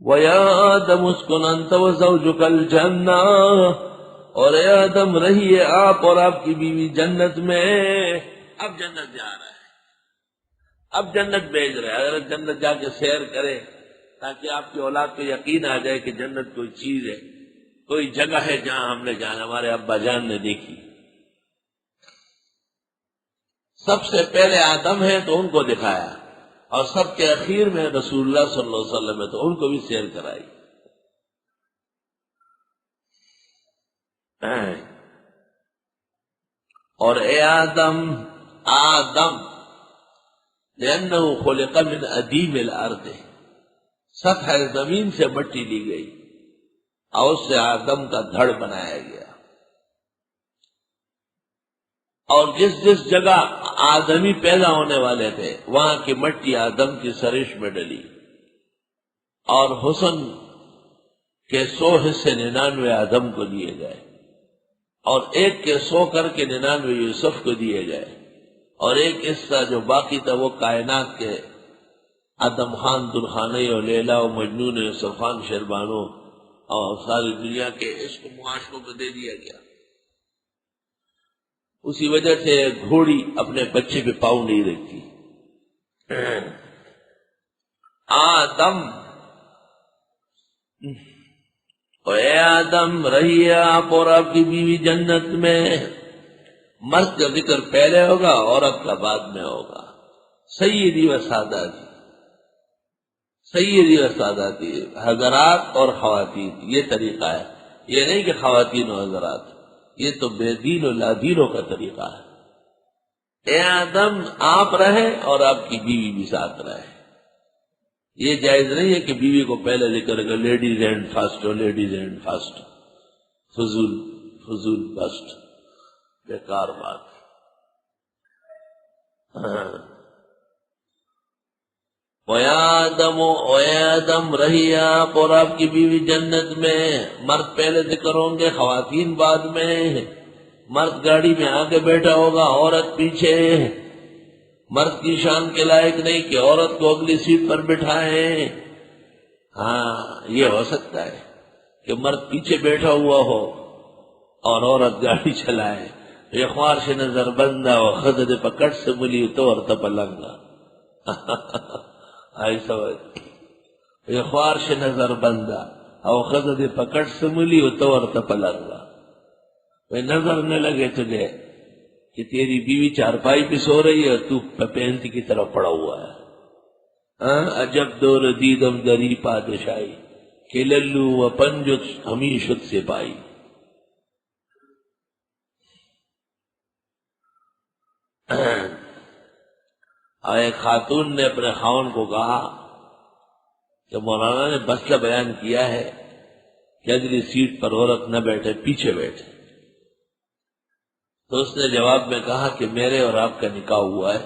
وَيَا آدَمُ اسْكُنْ أَنْتَ وَزَوْجُكَ الْجَنَّةَ، اور اے آدم رہیے آپ اور آپ کی بیوی جنت میں۔ اب جنت جا رہا ہے، اب جنت بھیج رہا ہے، اگر جنت جا کے سیر کرے تاکہ آپ کی اولاد کو یقین آ جائے کہ جنت کوئی چیز ہے، کوئی جگہ ہے جہاں ہم نے جانا، ہمارے ابا جان نے دیکھی۔ سب سے پہلے آدم ہے تو ان کو دکھایا، اور سب کے اخیر میں رسول اللہ صلی اللہ علیہ وسلم ہے تو ان کو بھی سیر کرائی۔ اور اے آدم، آدم لأنه خلق من ادیم الارض، سطح زمین سے مٹی لی گئی اور اس سے آدم کا دھڑ بنایا گیا، اور جس جس جگہ آدمی پیدا ہونے والے تھے وہاں کی مٹی آدم کی سرش میں ڈلی، اور حسن کے 100 حصے 99 آدم کو دیے گئے، اور ایک کے 100 کر کے 99 یوسف کو دیے گئے، اور ایک حصہ جو باقی تھا وہ کائنات کے آدم خان درخانی اور لیلا و مجنون یوسف خان شیربانو اور ساری دنیا کے عشق معاشقوں کو دے دیا گیا۔ اسی وجہ سے گھوڑی اپنے بچے پہ پاؤں نہیں رکھتی۔ آدم، اے آدم رہیے آپ اور آپ کی بیوی جنت میں۔ مرد کا ذکر پہلے ہوگا، عورت کا بعد میں ہوگا۔ سیدی و ساداتی، سیدی و ساداتی، حضرات اور خواتین، یہ طریقہ ہے۔ یہ نہیں کہ خواتین و حضرات، یہ تو بے دین و لادینوں کا طریقہ ہے۔ اے آدم آپ رہیں اور آپ کی بیوی بھی ساتھ رہے۔ یہ جائز نہیں ہے کہ بیوی کو پہلے ذکر کرے، لیڈیز اینڈ فرسٹ اور لیڈیز اینڈ فرسٹ، فضول بسٹ، بیکار بات۔ اے آدم رہیے آپ اور آپ کی بیوی جنت میں۔ مرد پہلے ذکر ہوں گے، خواتین بعد میں۔ مرد گاڑی میں آگے بیٹھا ہوگا، عورت پیچھے۔ مرد کی شان کے لائق نہیں کہ عورت کو اگلی سیٹ پر بٹھائیں۔ ہاں یہ ہو سکتا ہے کہ مرد پیچھے بیٹھا ہوا ہو اور عورت گاڑی چلائے۔ یہ خوارش نظر بندہ و خدد پکڑ سے ملی تو اور تپلنگا، آئی سمجھ، یہ خوارش نظر بندہ اور خدد پکڑ سے ملی تو اور تپلنگا۔ نظر نہ لگے تجھے کہ تیری بیوی چارپائی پہ سو رہی ہے اور تو پینتی کی طرف پڑا ہوا ہے۔ عجب دور دیدم دری پادشاہی کہ للو و پنجت ہمیشت سے پائی۔ ایک خاتون نے اپنے خاوند کو کہا کہ مولانا نے مسئلہ بیان کیا ہے کہ اگلی سیٹ پر عورت نہ بیٹھے، پیچھے بیٹھے۔ تو اس نے جواب میں کہا کہ میرے اور آپ کا نکاح ہوا ہے،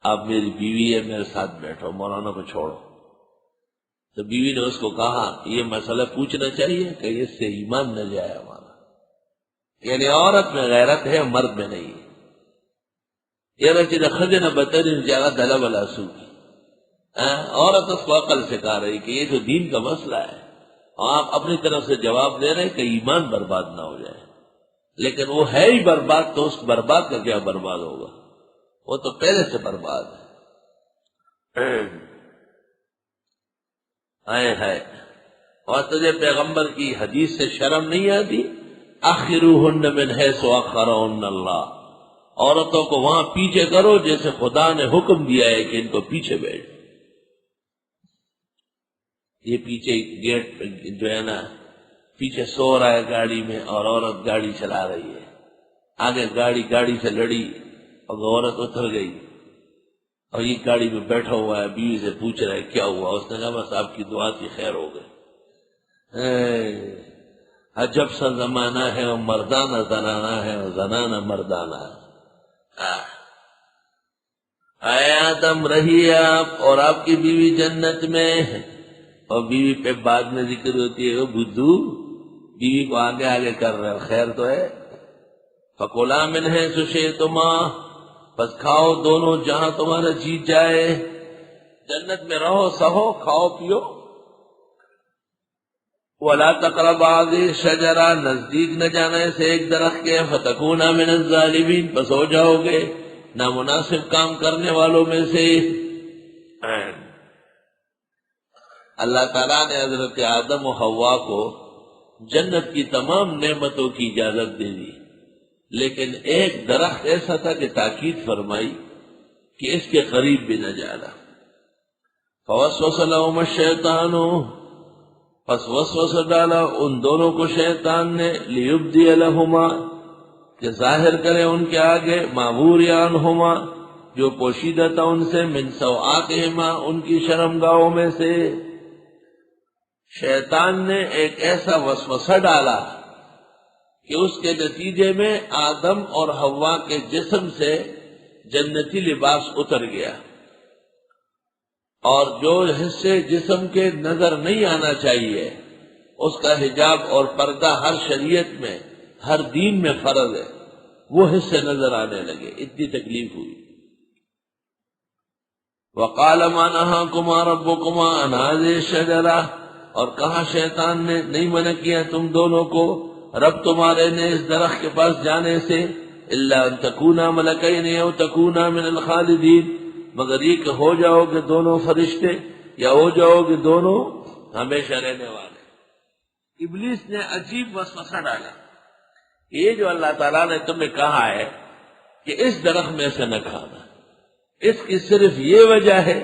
آپ میری بیوی ہے، میرے ساتھ بیٹھو، مولانا کو چھوڑو۔ تو بیوی نے اس کو کہا یہ مسئلہ پوچھنا چاہیے کہ اس سے ایمان نہ جائے ہمارا، یعنی عورت میں غیرت ہے، مرد میں نہیں۔ یہ رچی خزن بطر جگہ دلا بلا سوکی، عورت اس کو عقل سکھا رہی کہ یہ جو دین کا مسئلہ ہے، اور آپ اپنی طرف سے جواب دے رہے کہ ایمان برباد نہ ہو جائے، لیکن وہ ہے ہی برباد، تو اس برباد کا کیا برباد ہوگا، وہ تو پہلے سے برباد ہے۔ ہے اور تجھے پیغمبر کی حدیث سے شرم نہیں آتی؟ اخروہن من حیث اخرہن اللہ، عورتوں کو وہاں پیچھے کرو جیسے خدا نے حکم دیا ہے کہ ان کو پیچھے بیٹھ۔ یہ پیچھے گیٹ پہ جو ہے نا، پیچھے سو رہا ہے گاڑی میں اور عورت گاڑی چلا رہی ہے، آگے گاڑی سے لڑی اور عورت اتر گئی اور یہ گاڑی میں بیٹھا ہوا ہے، بیوی سے پوچھ رہا ہے کیا ہوا، اس نے کہا بس آپ کی دعا کی خیر ہو گئی۔ عجب سا زمانہ ہے، اور مردانہ زنانہ ہے اور زنانہ مردانہ ہے۔ اے آدم رہیے آپ اور آپ کی بیوی جنت میں، اور بیوی پہ بعد میں ذکر ہوتی ہے، وہ بدھو بیوی کو آگے آگے کر رہے ہو، خیر تو ہے۔ فَكُلَا مِنْ حَيْثُ شِئْتُمَا، بس کھاؤ دونوں جہاں تمہارا جی جائے، جنت میں رہو سہو کھاؤ پیو، ولا تقربا هذه الشجرہ، نزدیک نہ جانا اسے ایک درخت کے، فتکونا من الظالمین، بس ہو جاؤ گے نامناسب کام کرنے والوں میں سے۔ اللہ تعالیٰ نے حضرت آدم و حوا کو جنت کی تمام نعمتوں کی اجازت دے دی، لیکن ایک درخت ایسا تھا کہ تاکید فرمائی کہ اس کے قریب بھی نہ جانا۔ فوسوس لہما الشیطان، پس وسوسہ ڈالا ان دونوں کو شیطان نے، لیبدی لہما، کہ ظاہر کرے ان کے آگے، ما وری عنہما، جو پوشیدہ تھا ان سے، من سوآتہما، ان کی شرمگاہوں میں سے۔ شیطان نے ایک ایسا وسوسہ ڈالا کہ اس کے نتیجے میں آدم اور حوا کے جسم سے جنتی لباس اتر گیا، اور جو حصے جسم کے نظر نہیں آنا چاہیے اس کا حجاب اور پردہ ہر شریعت میں، ہر دین میں فرض ہے، وہ حصے نظر آنے لگے، اتنی تکلیف ہوئی۔ وَقَالَ مَا نَهَاكُمَا رَبُّكُمَا عَنْ هَٰذِهِ الشَّجَرَةِ، اور کہا شیطان نے نہیں منع کیا تم دونوں کو رب تمہارے نے اس درخت کے پاس جانے سے، الا ان تکونا ملکین او تکونا من الخالدین، مگر یہ کہ ہو جاؤ گے دونوں فرشتے یا ہو جاؤ گے دونوں ہمیشہ رہنے والے۔ ابلیس نے عجیب وسوسہ ڈالا، یہ جو اللہ تعالیٰ نے تمہیں کہا ہے کہ اس درخت میں سے نہ کھانا، اس کی صرف یہ وجہ ہے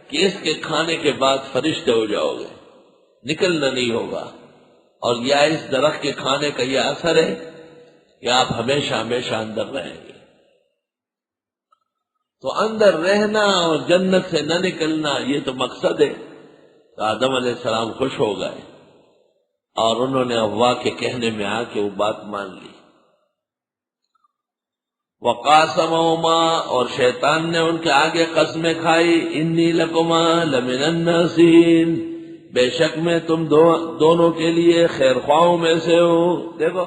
کہ اس کے کھانے کے بعد فرشتے ہو جاؤ گے، نکلنا نہیں ہوگا، اور یا اس درخت کے کھانے کا یہ اثر ہے کہ آپ ہمیشہ ہمیشہ اندر رہیں گے۔ تو اندر رہنا اور جنت سے نہ نکلنا یہ تو مقصد ہے۔ تو آدم علیہ السلام خوش ہو گئے اور انہوں نے حوا کے کہنے میں آ کے وہ بات مان لی۔ وقاسمہما، اور شیطان نے ان کے آگے قسمیں کھائی، انی لکما لمن الناصحین، بے شک میں تم دونوں کے لیے خیر خواہوں میں سے ہو۔ دیکھو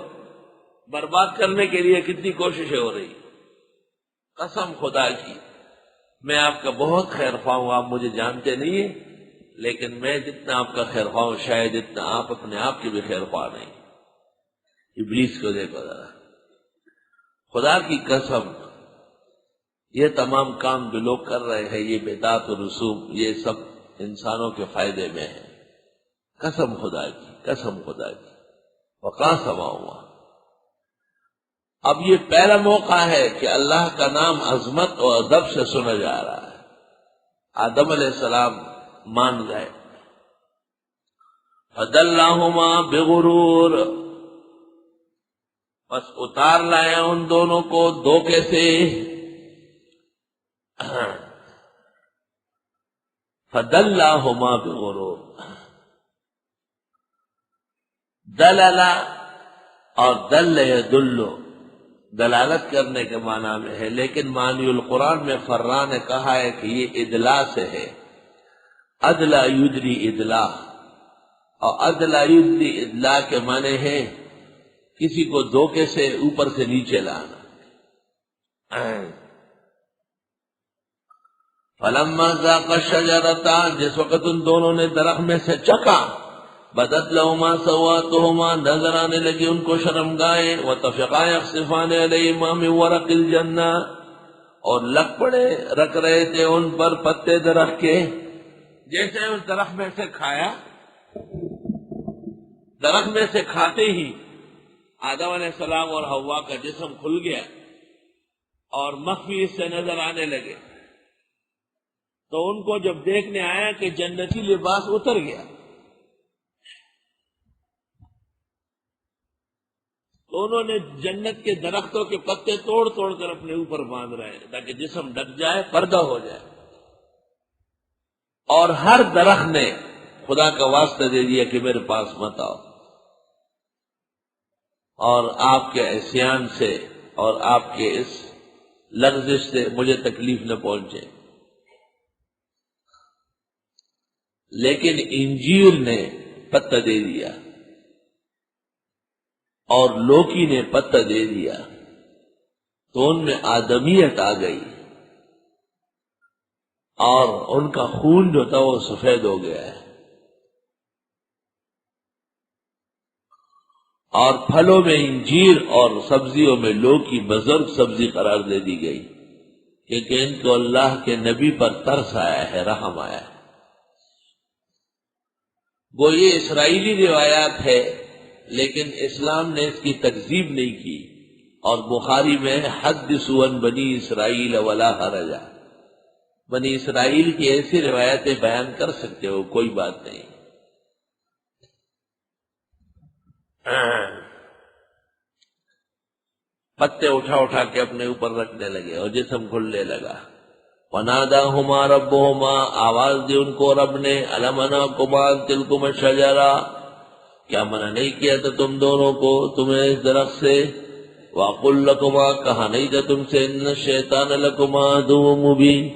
برباد کرنے کے لیے کتنی کوششیں ہو رہی، قسم خدا کی میں آپ کا بہت خیر خواہ ہوں، آپ مجھے جانتے نہیں ہیں، لیکن میں جتنا آپ کا خیر خواہ ہوں شاید اتنا آپ اپنے آپ کی بھی خیر خواہ نہیں۔ ابلیس کو دیکھو ذرا، خدا کی قسم یہ تمام کام جو لوگ کر رہے ہیں، یہ بدعت و رسوم، یہ سب انسانوں کے فائدے میں ہے۔ قسم خدا کی، قسم خدا کی۔ وقاسمہما، اب یہ پہلا موقع ہے کہ اللہ کا نام عظمت اور ادب سے سنا جا رہا ہے۔ آدم علیہ السلام مان گئے۔ فدلاہما بغرور، بس اتار لائے ان دونوں کو دھوکے سے۔ فدلاہما بغرور، دلل اور دل یدل دلالت کرنے کے معنی میں ہے، لیکن معنی القرآن میں فرا نے کہا ہے کہ یہ ادلا سے ہے، ادلا یدری ادلا، اور ادلا یدری ادلا کے معنی ہے کسی کو دھوکے سے اوپر سے نیچے لانا۔ فلما ذاق الشجرۃ، جس وقت ان دونوں نے درخت میں سے چکھا، بدت لہما سوآتہما، نظر آنے لگی ان کو شرمگاہیں، وطفقا یخصفان علیہما من ورق الجنہ، اور لگ پڑے رکھ رہے تھے ان پر پتے درخت کے۔ جیسے اس درخت میں سے کھایا، درخت میں سے کھاتے ہی آدم علیہ السلام اور حوا کا جسم کھل گیا اور مخفی اس سے نظر آنے لگے۔ تو ان کو جب دیکھنے آیا کہ جنتی لباس اتر گیا، تو انہوں نے جنت کے درختوں کے پتے توڑ توڑ کر اپنے اوپر باندھ رہے ہیں تاکہ جسم ڈھک جائے، پردہ ہو جائے۔ اور ہر درخت نے خدا کا واسطہ دے دیا کہ میرے پاس مت آؤ، اور آپ کے عصیان سے اور آپ کے اس لغزش سے مجھے تکلیف نہ پہنچے۔ لیکن انجیر نے پتہ دے دیا اور لوکی نے پتہ دے دیا، تو ان میں آدمیت آ گئی اور ان کا خون جو تھا وہ سفید ہو گیا ہے۔ اور پھلوں میں انجیر اور سبزیوں میں لوکی بزرگ سبزی قرار دے دی گئی، کیونکہ ان کو اللہ کے نبی پر ترس آیا ہے، رحم آیا ہے۔ وہ یہ اسرائیلی روایات ہے، لیکن اسلام نے اس کی تکذیب نہیں کی، اور بخاری میں حدثوا عن بنی اسرائیل ولا حرج، بنی اسرائیل کی ایسی روایتیں بیان کر سکتے ہو، کوئی بات نہیں۔ پتے اٹھا اٹھا کے اپنے اوپر رکھنے لگے اور جسم کھلنے لگا۔ وَنَادَاهُمَا رَبُّهُمَا، آواز دی ان کو رب نے، أَلَمْ أَنْهَاكُمَا عَنْ تِلْكُمَا الشَّجَرَةِ، کیا منع نہیں کیا تھا تم دونوں کو تمہیں اس درخت سے، وَأَقُلْ لَكُمَا، کہا نہیں تھا تم سے، إِنَّ الشَّيْطَانَ لَكُمَا عَدُوٌّ مُبِينٌ،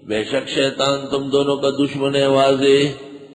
بے شک شیطان تم دونوں کا دشمن ہے واضح۔